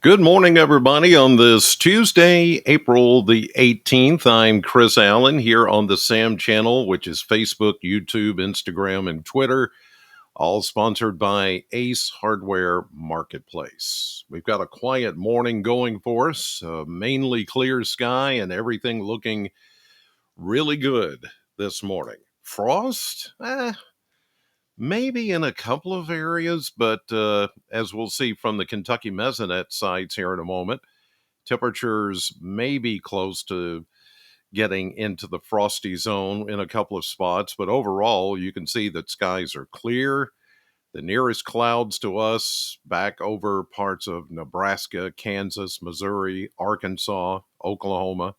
Good morning, everybody. On this Tuesday, April the 18th, I'm Chris Allen here on the SAM channel, which is Facebook, YouTube, Instagram, and Twitter, all sponsored by Ace Hardware Marketplace. We've got a quiet morning going for us, mainly clear sky, and everything looking really good this morning. Frost? Maybe in a couple of areas, but as we'll see from the Kentucky Mesonet sites here in a moment, temperatures may be close to getting into the frosty zone in a couple of spots, but overall, you can see that skies are clear. The nearest clouds to us back over parts of Nebraska, Kansas, Missouri, Arkansas, Oklahoma.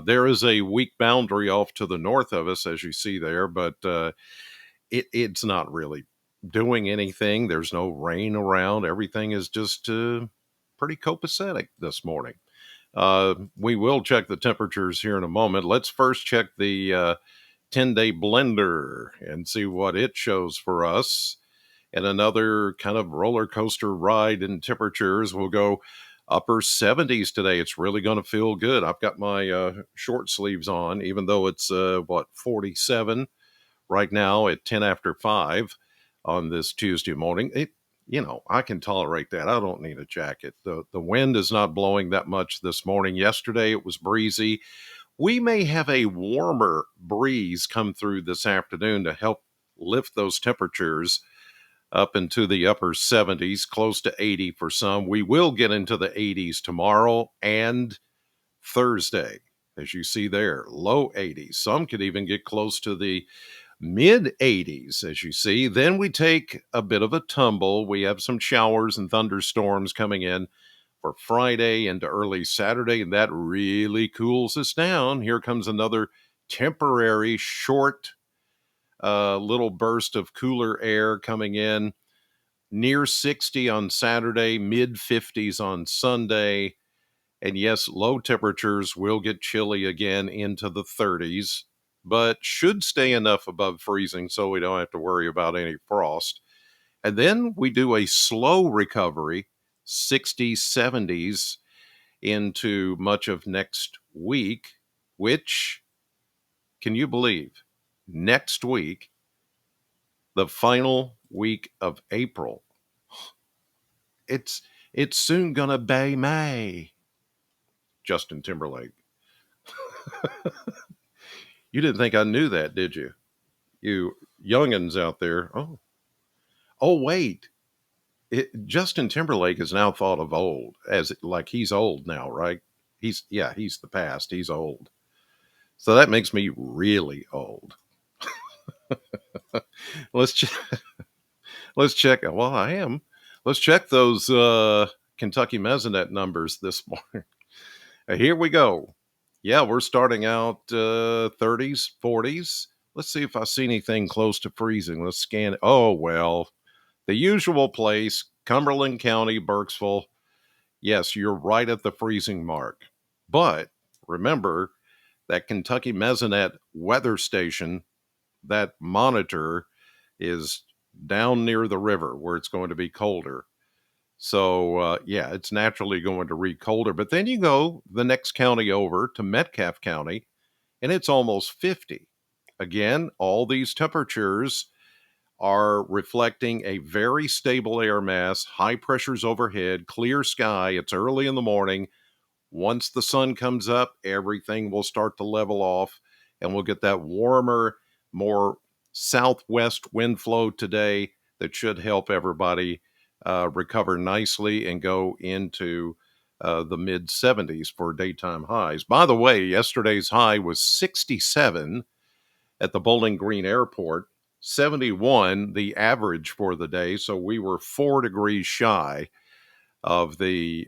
There is a weak boundary off to the north of us, as you see there, but it's not really doing anything. There's no rain around. Everything is just pretty copacetic this morning. We will check the temperatures here in a moment. Let's first check the 10-day blender and see what it shows for us. And another kind of roller coaster ride in temperatures. We'll go upper 70s today. It's really going to feel good. I've got my short sleeves on, even though it's 47 right now at 10 after 5 on this Tuesday morning. I can tolerate that. I don't need a jacket. The wind is not blowing that much this morning. Yesterday it was breezy. We may have a warmer breeze come through this afternoon to help lift those temperatures up into the upper 70s, close to 80 for some. We will get into the 80s tomorrow and Thursday. As you see there, low 80s. Some could even get close to the mid 80s, as you see. Then we take a bit of a tumble. We have some showers and thunderstorms coming in for Friday into early Saturday, and that really cools us down. Here comes another temporary short little burst of cooler air coming in, near 60 on Saturday, mid 50s on Sunday. And yes, low temperatures will get chilly again into the 30s, but should stay enough above freezing so we don't have to worry about any frost. And then we do a slow recovery, 60s, 70s into much of next week, which, can you believe, next week, the final week of April, it's soon gonna be May. Justin Timberlake. You didn't think I knew that, did you? You youngins out there. Oh, wait. Justin Timberlake is now thought of old as like he's old now, right? He's the past. He's old. So that makes me really old. let's ch- let's check. Well, I am. Let's check those Kentucky Mesonet numbers this morning. Here we go. Yeah, we're starting out 30s, 40s. Let's see if I see anything close to freezing. Let's scan it. Oh, well, the usual place, Cumberland County, Burkesville. Yes, you're right at the freezing mark. But remember that Kentucky Mesonet weather station, that monitor is down near the river where it's going to be colder. So, yeah, it's naturally going to read colder. But then you go the next county over to Metcalfe County, and it's almost 50. Again, all these temperatures are reflecting a very stable air mass, high pressures overhead, clear sky. It's early in the morning. Once the sun comes up, everything will start to level off, and we'll get that warmer, more southwest wind flow today that should help everybody recover nicely and go into the mid 70s for daytime highs. By the way, yesterday's high was 67 at the Bowling Green Airport, 71 the average for the day. So we were 4 degrees shy of the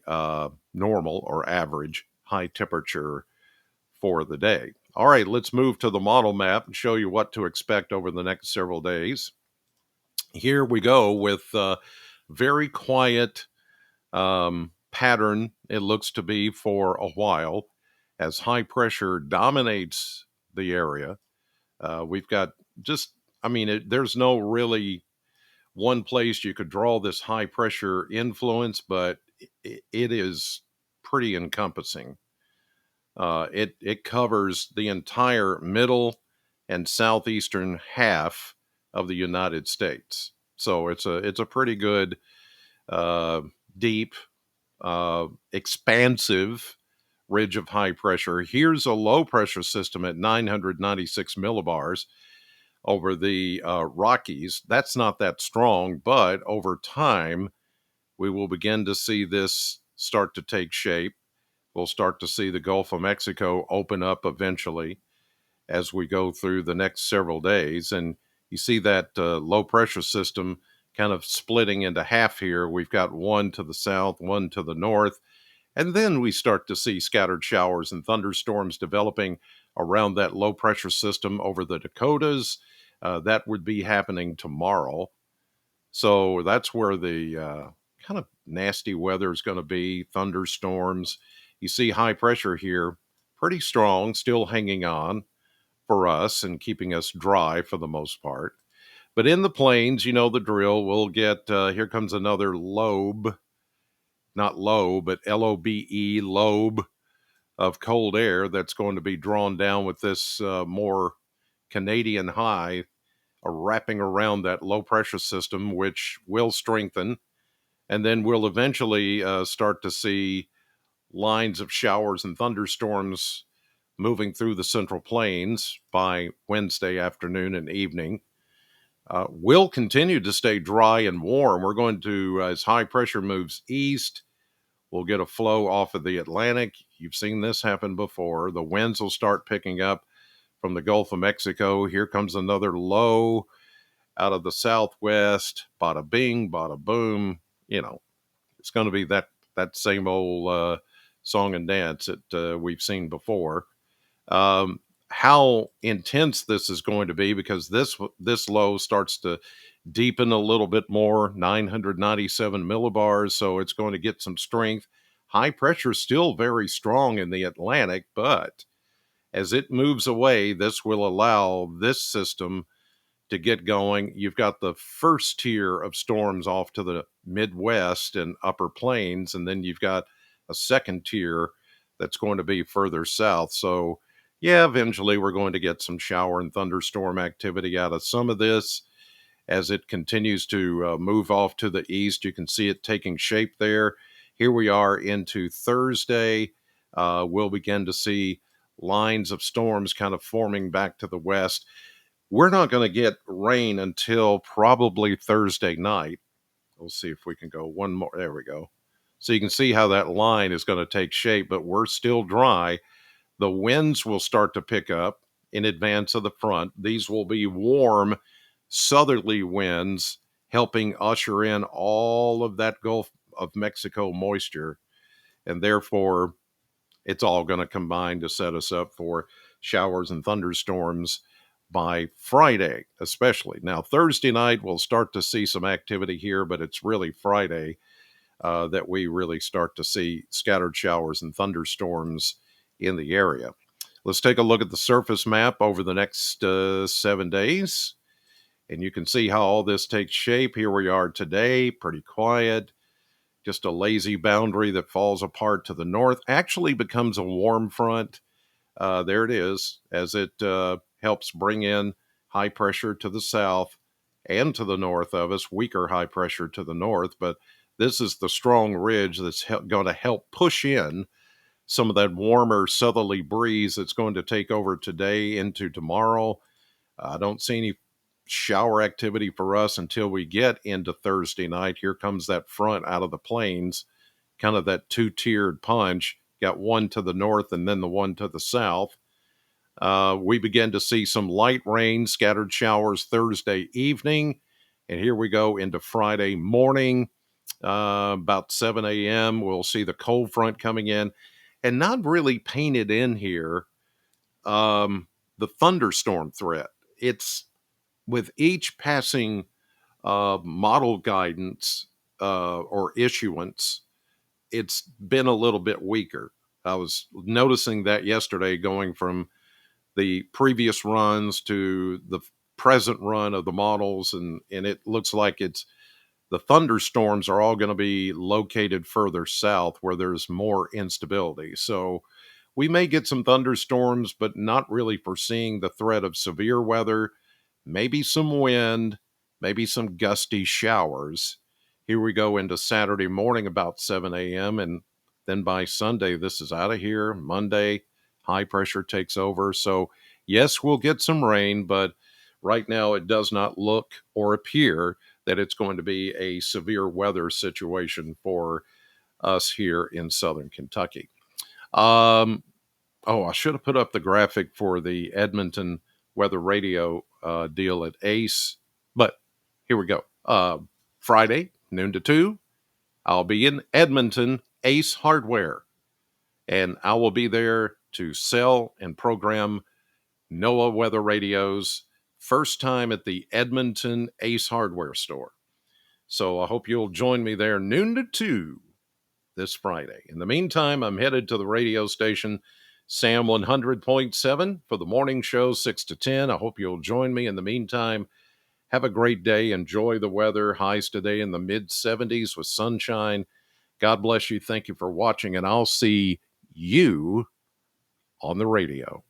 normal or average high temperature for the day. All right, let's move to the model map and show you what to expect over the next several days. Here we go with very quiet pattern, it looks to be for a while, as high pressure dominates the area. We've got just, there's no really one place you could draw this high pressure influence, but it is pretty encompassing. It covers the entire middle and southeastern half of the United States. So it's a pretty good, uh, deep, expansive ridge of high pressure. Here's a low pressure system at 996 millibars over the Rockies. That's not that strong, but over time, we will begin to see this start to take shape. We'll start to see the Gulf of Mexico open up eventually as we go through the next several days. And you see that low pressure system kind of splitting into half here. We've got one to the south, one to the north. And then we start to see scattered showers and thunderstorms developing around that low pressure system over the Dakotas. That would be happening tomorrow. So that's where the kind of nasty weather is going to be, thunderstorms. You see high pressure here, pretty strong, still hanging on for us and keeping us dry for the most part. But in the plains, you know the drill. We'll get, here comes another lobe, not low, but LOBE, lobe of cold air that's going to be drawn down with this more Canadian high wrapping around that low pressure system, which will strengthen. And then we'll eventually start to see lines of showers and thunderstorms moving through the central plains by Wednesday afternoon and evening. We'll continue to stay dry and warm. We're going to, as high pressure moves east, we'll get a flow off of the Atlantic. You've seen this happen before. The winds will start picking up from the Gulf of Mexico. Here comes another low out of the southwest. Bada bing, bada boom. You know, it's going to be that same old song and dance that we've seen before. How intense this is going to be, because this low starts to deepen a little bit more, 997 millibars, so it's going to get some strength. High pressure still very strong in the Atlantic, but as it moves away, this will allow this system to get going. You've got the first tier of storms off to the Midwest and upper plains, and then you've got a second tier that's going to be further south. So, yeah, eventually we're going to get some shower and thunderstorm activity out of some of this as it continues to move off to the east. You can see it taking shape there. Here we are into Thursday. We'll begin to see lines of storms kind of forming back to the west. We're not going to get rain until probably Thursday night. We'll see if we can go one more. There we go. So you can see how that line is going to take shape, but we're still dry. The winds will start to pick up in advance of the front. These will be warm southerly winds, helping usher in all of that Gulf of Mexico moisture. And therefore, it's all going to combine to set us up for showers and thunderstorms by Friday, especially. Now, Thursday night, we'll start to see some activity here, but it's really Friday that we really start to see scattered showers and thunderstorms in the area. Let's take a look at the surface map over the next 7 days, and you can see how all this takes shape. Here we are today, pretty quiet. Just a lazy boundary that falls apart to the north, actually becomes a warm front. There it is, as it helps bring in high pressure to the south and to the north of us, weaker high pressure to the north. But this is the strong ridge that's going to help push in some of that warmer southerly breeze that's going to take over today into tomorrow. I don't see any shower activity for us until we get into Thursday night. Here comes that front out of the plains, kind of that two-tiered punch. Got one to the north and then the one to the south. We begin to see some light rain, scattered showers Thursday evening. And here we go into Friday morning. About 7 a.m., we'll see the cold front coming in. And not really painted in here, the thunderstorm threat. It's with each passing model guidance or issuance, it's been a little bit weaker. I was noticing that yesterday, going from the previous runs to the present run of the models, and it looks like it's the thunderstorms are all going to be located further south where there's more instability. So we may get some thunderstorms, but not really foreseeing the threat of severe weather, maybe some wind, maybe some gusty showers. Here we go into Saturday morning about 7 a.m. And then by Sunday, this is out of here. Monday, high pressure takes over. So, yes, we'll get some rain, but right now it does not look or appear that it's going to be a severe weather situation for us here in southern Kentucky. Um, Oh, I should have put up the graphic for the Edmonton weather radio deal at Ace, but here we go. Friday, noon to 2, I'll be in Edmonton, Ace Hardware, and I will be there to sell and program NOAA weather radios. First time at the Edmonton Ace Hardware store. So I hope you'll join me there noon to 2 this Friday. In the meantime, I'm headed to the radio station, Sam 100.7, for the morning show, 6 to 10. I hope you'll join me. In the meantime, have a great day. Enjoy the weather. Highs today in the mid 70s with sunshine. God bless you. Thank you for watching, and I'll see you on the radio.